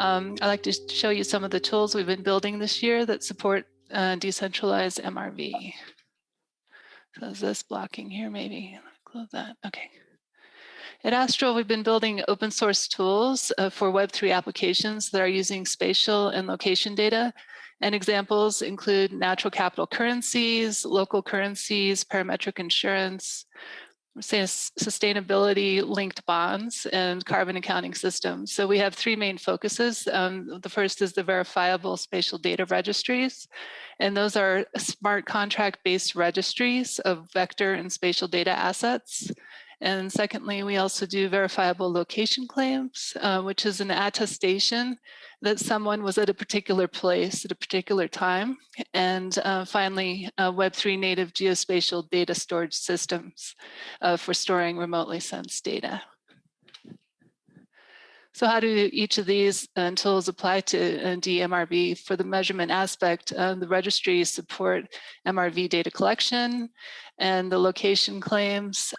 I'd like to show you some of the tools we've been building this year that support decentralized MRV. So is this blocking here maybe? Close that, okay. At Astral, we've been building open source tools for Web3 applications that are using spatial and location data. And examples include natural capital currencies, local currencies, parametric insurance, sustainability linked bonds, and carbon accounting systems. So we have three main focuses. The first is the verifiable spatial data registries. And those are smart contract based registries of vector and spatial data assets. And secondly, we also do verifiable location claims, which is an attestation that someone was at a particular place at a particular time. And finally, Web3 native geospatial data storage systems for storing remotely sensed data. So how do each of these tools apply to DMRV? For the measurement aspect, the registries support MRV data collection, and the location claims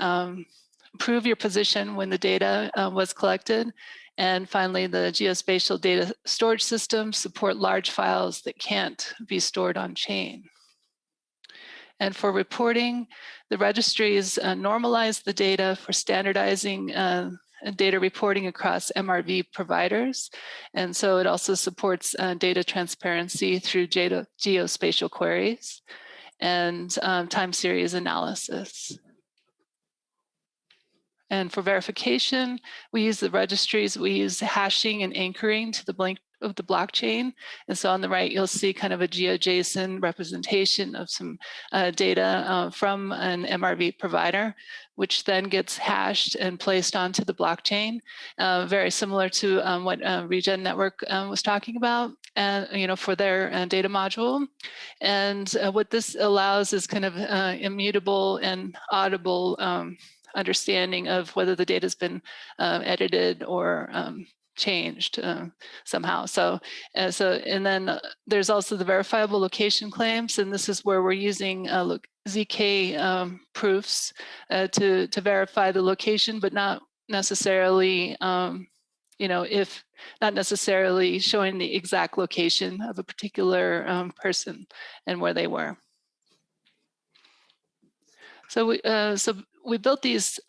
prove your position when the data was collected. And finally, the geospatial data storage systems support large files that can't be stored on chain. And for reporting, the registries normalize the data for standardizing data reporting across MRV providers. And so it also supports data transparency through geospatial queries and time series analysis. And for verification, we use the registries. We use hashing and anchoring to the link of the blockchain. And so on the right, you'll see kind of a GeoJSON representation of some data from an MRV provider, which then gets hashed and placed onto the blockchain, very similar to what Regen Network was talking about, and for their data module. And what this allows is kind of immutable and audible understanding of whether the data has been edited or changed somehow. And then there's also the verifiable location claims, and this is where we're using ZK proofs to verify the location, but not necessarily, not necessarily showing the exact location of a particular person and where they were. So we built these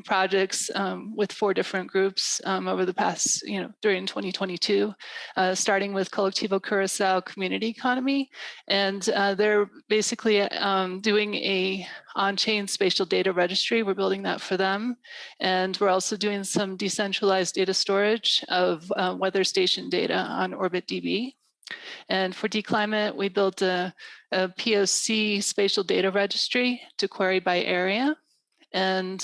projects with 4 different groups over the past, during 2022, starting with Colectivo Curaçao Community Economy. And they're basically doing a on-chain spatial data registry. We're building that for them. And we're also doing some decentralized data storage of weather station data on OrbitDB. And for DClimate, we built a POC spatial data registry to query by area. And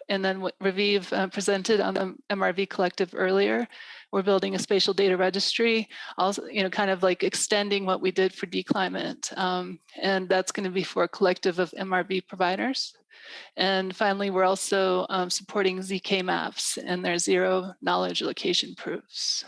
then what Raviv presented on the MRV Collective earlier, we're building a spatial data registry, also, kind of like extending what we did for DClimate. And that's going to be for a collective of MRV providers. And finally, we're also supporting ZK maps and their zero knowledge location proofs.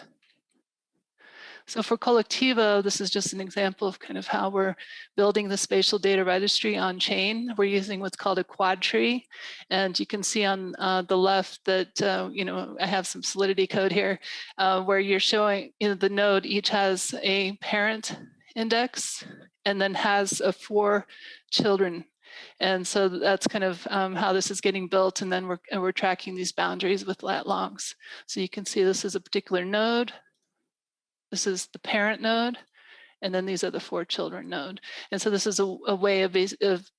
So for Colectivo, this is just an example of kind of how we're building the spatial data registry on chain. We're using what's called a quad tree. And you can see on the left that, I have some Solidity code here where you're showing the node each has a parent index and then has 4 children. And so that's kind of how this is getting built. And then we're tracking these boundaries with lat longs. So you can see this is a particular node. This is the parent node, and then these are the 4 children node. And so this is a way of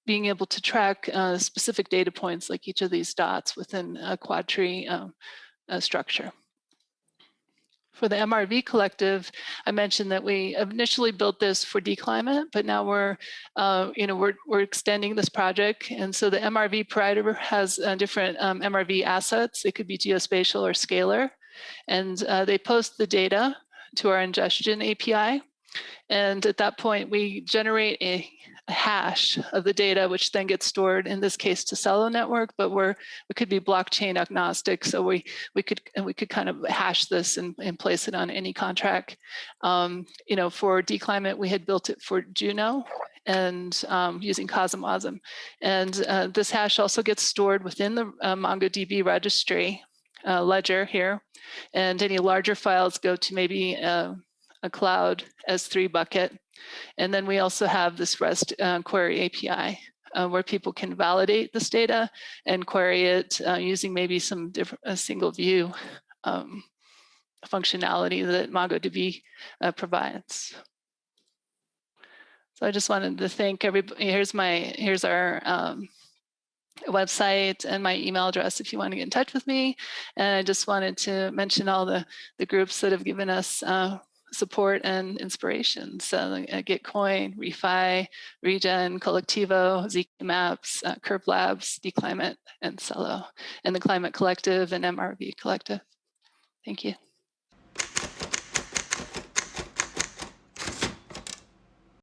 being able to track specific data points like each of these dots within a quad tree structure. For the MRV Collective, I mentioned that we initially built this for DClimate, but now we're extending this project. And so the MRV provider has different MRV assets. It could be geospatial or scalar. And they post the data to our ingestion API. And at that point, we generate a hash of the data, which then gets stored, in this case, to Celo network, but we could be blockchain agnostic. So we could kind of hash this and place it on any contract. For DClimate, we had built it for Juno and using CosmWasm. And this hash also gets stored within the MongoDB registry. ledger here, and any larger files go to maybe a cloud S3 bucket. And then we also have this REST query API where people can validate this data and query it using maybe some different single view functionality that MongoDB provides. So I just wanted to thank everybody. Here's our website and my email address if you want to get in touch with me. And I just wanted to mention all the groups that have given us support and inspiration. So Gitcoin, ReFi, Regen, Collectivo, ZK Maps, Curve Labs, DClimate, and Cello, and the Climate Collective and MRV Collective. Thank you.